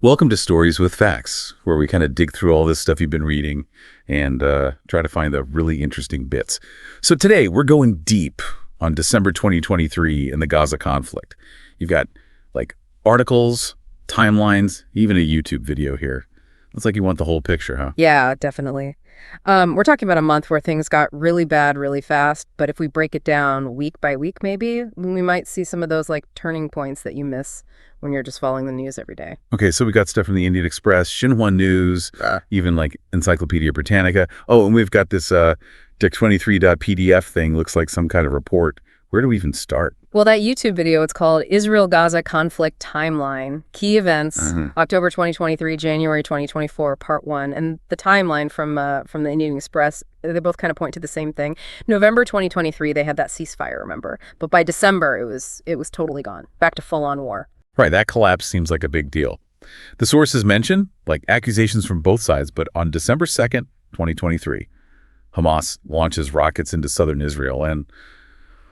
Welcome to Stories with Facts, where we kind of dig through all this stuff you've been reading and try to find the really interesting bits. So today, we're going deep on December 2023 in the Gaza conflict. You've got, like, articles, timelines, even a YouTube video here. Looks like you want the whole picture, huh? Yeah, definitely. We're talking about a month where things got really bad really fast, but if we break it down week by week, maybe, we might see some of those, like, turning points that you miss when you're just following the news every day. Okay, so we got stuff from the Indian Express, Xinhua News, even, like, Encyclopedia Britannica. Oh, and we've got this Dick23.pdf thing, looks like some kind of report. Where do we even start? Well, that YouTube video, it's called Israel-Gaza Conflict Timeline. Key events, October 2023, January 2024, Part 1. And the timeline from the Indian Express, they both kind of point to the same thing. November 2023, they had that ceasefire, remember? But by December, it was totally gone. Back to full-on war. Right, that collapse seems like a big deal. The sources mention, like, accusations from both sides, but on December 2nd, 2023, Hamas launches rockets into southern Israel and,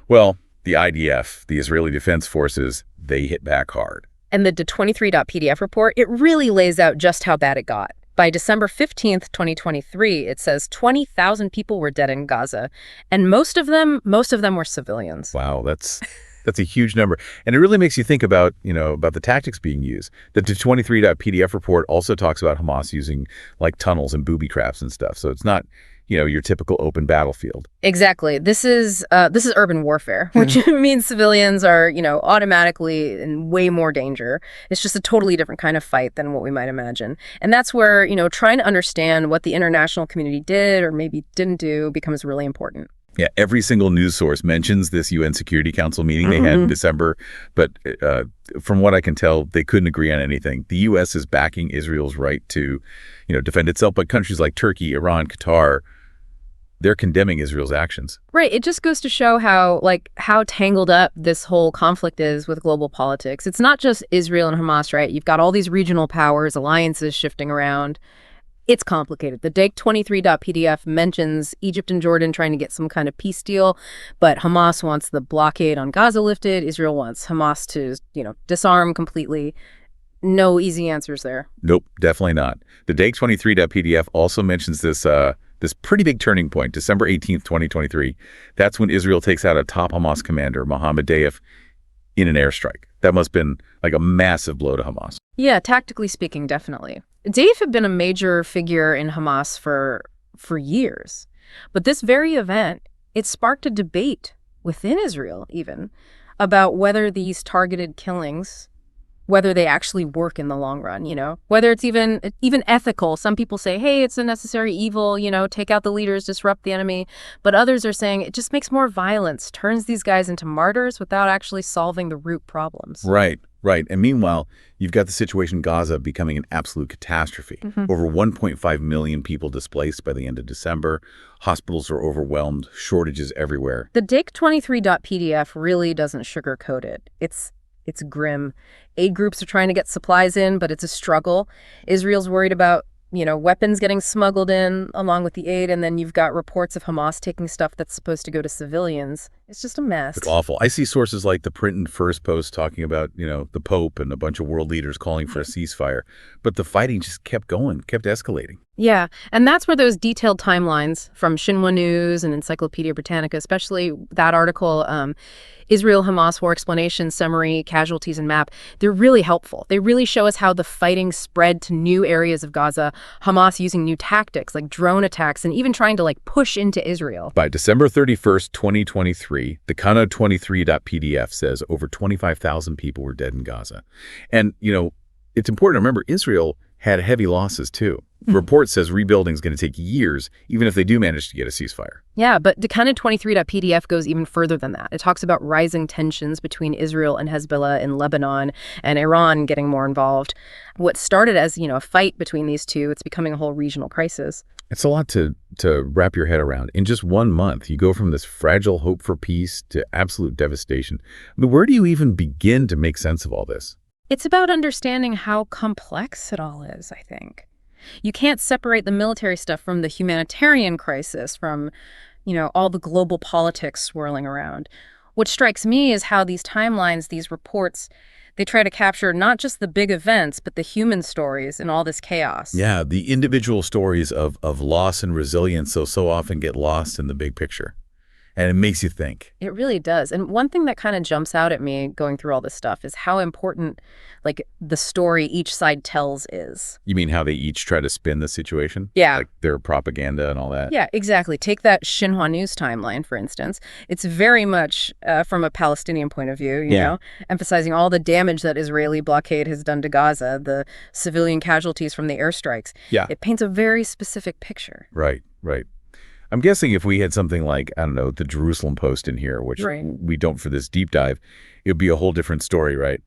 well, the IDF, the Israeli Defense Forces, they hit back hard. And the Dick23.pdf report, it really lays out just how bad it got. By December 15th, 2023, it says 20,000 people were dead in Gaza, and most of them were civilians. Wow, that's a huge number. And it really makes you think about, about the tactics being used. The Dick23.pdf report also talks about Hamas using, like, tunnels and booby traps and stuff. So it's not, your typical open battlefield. Exactly. This is urban warfare, which means civilians are, automatically in way more danger. It's just a totally different kind of fight than what we might imagine. And that's where, trying to understand what the international community did or maybe didn't do becomes really important. Yeah, every single news source mentions this UN Security Council meeting they had in December, but from what I can tell, they couldn't agree on anything. The U.S. is backing Israel's right to, defend itself, but countries like Turkey, Iran, Qatar, they're condemning Israel's actions. Right. It just goes to show how tangled up this whole conflict is with global politics. It's not just Israel and Hamas, right? You've got all these regional powers, alliances shifting around. It's complicated. The Dick23.pdf mentions Egypt and Jordan trying to get some kind of peace deal, but Hamas wants the blockade on Gaza lifted. Israel wants Hamas to, disarm completely. No easy answers there. Nope, definitely not. The Dick23.pdf also mentions this pretty big turning point, December 18th, 2023. That's when Israel takes out a top Hamas commander, Mohammed Deif, in an airstrike. That must have been like a massive blow to Hamas. Yeah, tactically speaking, definitely. Deif had been a major figure in Hamas for years. But this very event, it sparked a debate within Israel, even, about whether these targeted killings, whether they actually work in the long run, whether it's even ethical. Some people say, hey, it's a necessary evil, take out the leaders, disrupt the enemy. But others are saying it just makes more violence, turns these guys into martyrs without actually solving the root problems. Right. And meanwhile, you've got the situation in Gaza becoming an absolute catastrophe. Over 1.5 million people displaced by the end of December. Hospitals are overwhelmed, shortages everywhere. The Dick23.pdf really doesn't sugarcoat it. It's grim. Aid groups are trying to get supplies in, but it's a struggle. Israel's worried about, weapons getting smuggled in along with the aid, and then you've got reports of Hamas taking stuff that's supposed to go to civilians. It's just a mess. It's awful. I see sources like the Print and First Post talking about, the Pope and a bunch of world leaders calling for a ceasefire. But the fighting just kept going, kept escalating. Yeah, and that's where those detailed timelines from Xinhua News and Encyclopedia Britannica, especially that article, Israel-Hamas War Explanation, Summary, Casualties, and Map, they're really helpful. They really show us how the fighting spread to new areas of Gaza, Hamas using new tactics like drone attacks and even trying to push into Israel. By December 31st, 2023, the Dick23.pdf says over 25,000 people were dead in Gaza. And, it's important to remember Israel had heavy losses, too. The report says rebuilding is going to take years, even if they do manage to get a ceasefire. Yeah, but Dick23.pdf goes even further than that. It talks about rising tensions between Israel and Hezbollah in Lebanon and Iran getting more involved. What started as, a fight between these two, it's becoming a whole regional crisis. It's a lot to wrap your head around. In just 1 month, you go from this fragile hope for peace to absolute devastation. I mean, where do you even begin to make sense of all this? It's about understanding how complex it all is, I think. You can't separate the military stuff from the humanitarian crisis, from, all the global politics swirling around. What strikes me is how these timelines, these reports, They try to capture not just the big events, but the human stories in all this chaos. Yeah, the individual stories of loss and resilience so often get lost in the big picture. And it makes you think. It really does. And one thing that kind of jumps out at me going through all this stuff is how important, like, the story each side tells is. You mean how they each try to spin the situation? Yeah. Like their propaganda and all that? Yeah, exactly. Take that Xinhua News timeline, for instance. It's very much from a Palestinian point of view, you know, emphasizing all the damage that Israeli blockade has done to Gaza, the civilian casualties from the airstrikes. Yeah. It paints a very specific picture. Right. I'm guessing if we had something like, I don't know, the Jerusalem Post in here, which we don't for this deep dive, it would be a whole different story, right?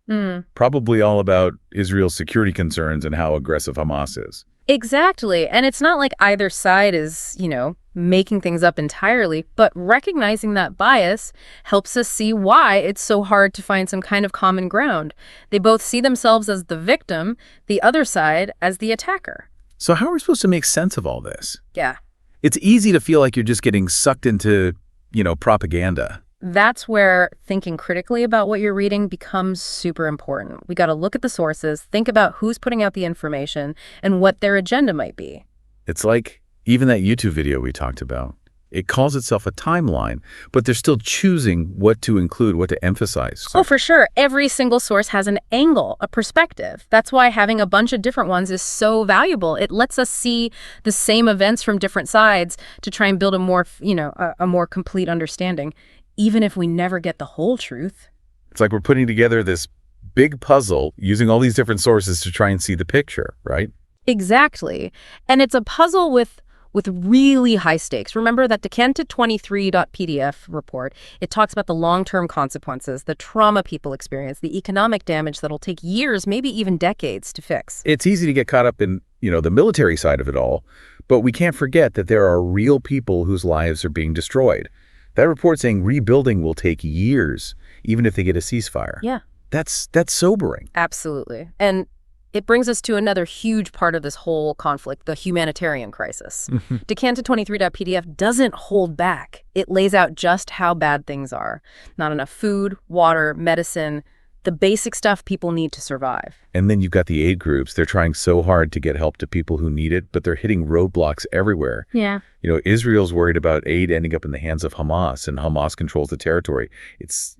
Probably all about Israel's security concerns and how aggressive Hamas is. Exactly. And it's not like either side is, you know, making things up entirely, but recognizing that bias helps us see why it's so hard to find some kind of common ground. They both see themselves as the victim, the other side as the attacker. So how are we supposed to make sense of all this? Yeah. It's easy to feel like you're just getting sucked into, you know, propaganda. That's where thinking critically about what you're reading becomes super important. We got to look at the sources, think about who's putting out the information, and what their agenda might be. It's like even that YouTube video we talked about. It calls itself a timeline, but they're still choosing what to include, what to emphasize. Oh, for sure. Every single source has an angle, a perspective. That's why having a bunch of different ones is so valuable. It lets us see the same events from different sides to try and build a more, you know, a more complete understanding, even if we never get the whole truth. It's like we're putting together this big puzzle using all these different sources to try and see the picture, right? Exactly. And it's a puzzle with really high stakes. Remember that Decanted23.pdf report, it talks about the long-term consequences, the trauma people experience, the economic damage that'll take years, maybe even decades to fix. It's easy to get caught up in, you know, the military side of it all, but we can't forget that there are real people whose lives are being destroyed. That report saying rebuilding will take years, even if they get a ceasefire. Yeah. That's sobering. Absolutely. And it brings us to another huge part of this whole conflict, the humanitarian crisis. Decanted23.pdf doesn't hold back. It lays out just how bad things are. Not enough food, water, medicine, the basic stuff people need to survive. And then you've got the aid groups. They're trying so hard to get help to people who need it, but they're hitting roadblocks everywhere. Yeah. You know, Israel's worried about aid ending up in the hands of Hamas, and Hamas controls the territory. It's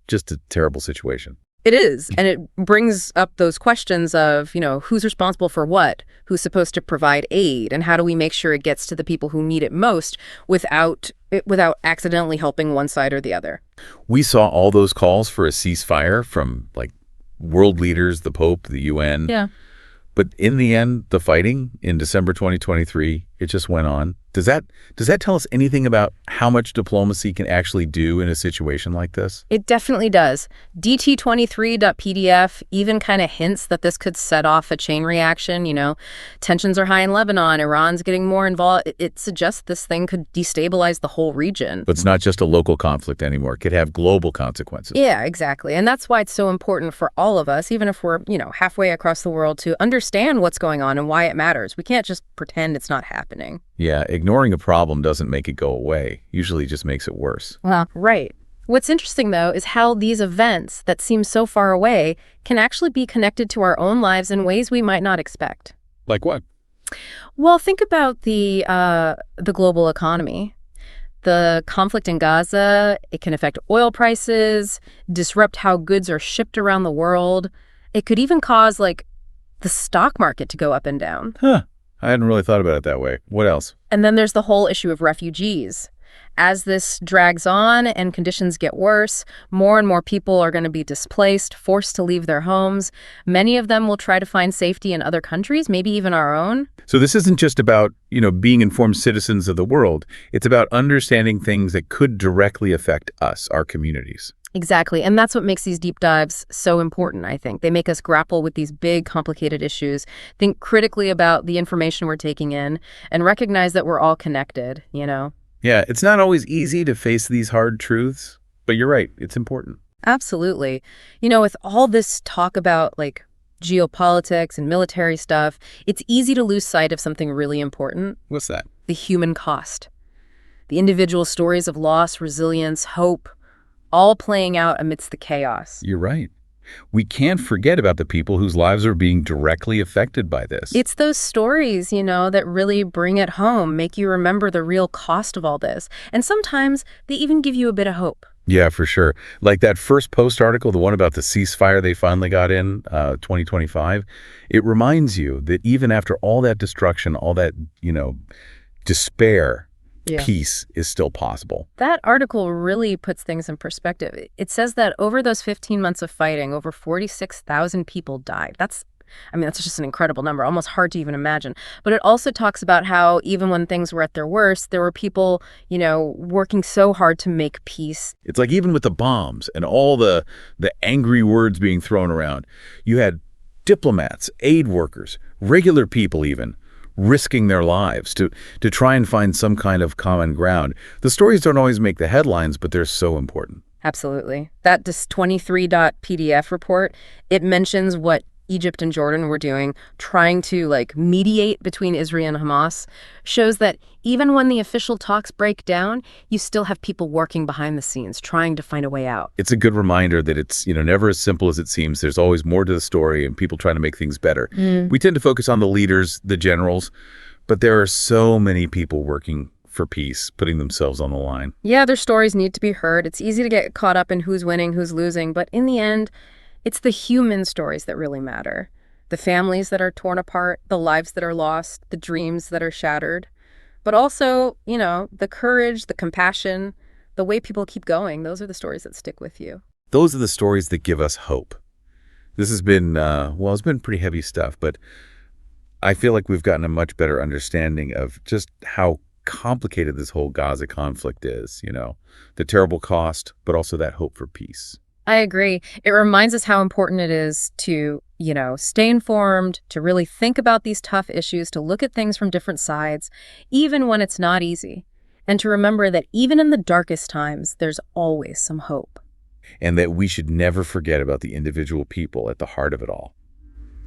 just a terrible situation. It is. And it brings up those questions of, you know, who's responsible for what, who's supposed to provide aid, and how do we make sure it gets to the people who need it most without accidentally helping one side or the other. We saw all those calls for a ceasefire from, like, world leaders, the Pope, the UN. Yeah. But in the end, the fighting in December 2023, it just went on. Does that tell us anything about how much diplomacy can actually do in a situation like this? It definitely does. DT23.pdf even kind of hints that this could set off a chain reaction. You know, tensions are high in Lebanon. Iran's getting more involved. It suggests this thing could destabilize the whole region. But it's not just a local conflict anymore. It could have global consequences. Yeah, exactly. And that's why it's so important for all of us, even if we're, you know, halfway across the world, to understand what's going on and why it matters. We can't just pretend it's not happening. Yeah, ignoring a problem doesn't make it go away. Usually just makes it worse. Well, right. What's interesting, though, is how these events that seem so far away can actually be connected to our own lives in ways we might not expect. Like what? Well, think about the global economy. The conflict in Gaza, it can affect oil prices, disrupt how goods are shipped around the world. It could even cause, like, the stock market to go up and down. Huh. I hadn't really thought about it that way. What else? And then there's the whole issue of refugees. As this drags on and conditions get worse, more and more people are going to be displaced, forced to leave their homes. Many of them will try to find safety in other countries, maybe even our own. So this isn't just about, you know, being informed citizens of the world. It's about understanding things that could directly affect us, our communities. Exactly. And that's what makes these deep dives so important, I think. They make us grapple with these big, complicated issues, think critically about the information we're taking in, and recognize that we're all connected, you know? Yeah, it's not always easy to face these hard truths, but you're right. It's important. Absolutely. You know, with all this talk about, like, geopolitics and military stuff, it's easy to lose sight of something really important. What's that? The human cost. The individual stories of loss, resilience, hope, all playing out amidst the chaos. You're right. We can't forget about the people whose lives are being directly affected by this. It's those stories, that really bring it home, make you remember the real cost of all this. And sometimes they even give you a bit of hope. Yeah, for sure. Like that first Post article, the one about the ceasefire they finally got in 2025, it reminds you that even after all that destruction, all that, despair, Yeah. peace is still possible. That article really puts things in perspective. It says that over those 15 months of fighting, over 46,000 people died. That's just an incredible number, almost hard to even imagine. But it also talks about how even when things were at their worst, there were people, working so hard to make peace. It's like even with the bombs and all the angry words being thrown around, you had diplomats, aid workers, regular people even, risking their lives to try and find some kind of common ground. The stories don't always make the headlines, but they're so important. Absolutely. That 23.pdf report, it mentions what Egypt and Jordan were doing, trying to mediate between Israel and Hamas, shows that even when the official talks break down, you still have people working behind the scenes, trying to find a way out. It's a good reminder that it's, never as simple as it seems. There's always more to the story and people trying to make things better. We tend to focus on the leaders, the generals, but there are so many people working for peace, putting themselves on the line. Yeah, their stories need to be heard. It's easy to get caught up in who's winning, who's losing, but in the end, it's the human stories that really matter. The families that are torn apart, the lives that are lost, the dreams that are shattered. But also, the courage, the compassion, the way people keep going, those are the stories that stick with you. Those are the stories that give us hope. This has been, it's been pretty heavy stuff, but I feel like we've gotten a much better understanding of just how complicated this whole Gaza conflict is, the terrible cost, but also that hope for peace. I agree. It reminds us how important it is to, stay informed, to really think about these tough issues, to look at things from different sides, even when it's not easy. And to remember that even in the darkest times, there's always some hope. And that we should never forget about the individual people at the heart of it all.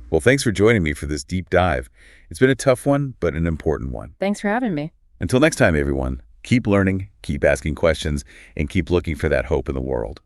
Well, thanks for joining me for this deep dive. It's been a tough one, but an important one. Thanks for having me. Until next time, everyone, keep learning, keep asking questions, and keep looking for that hope in the world.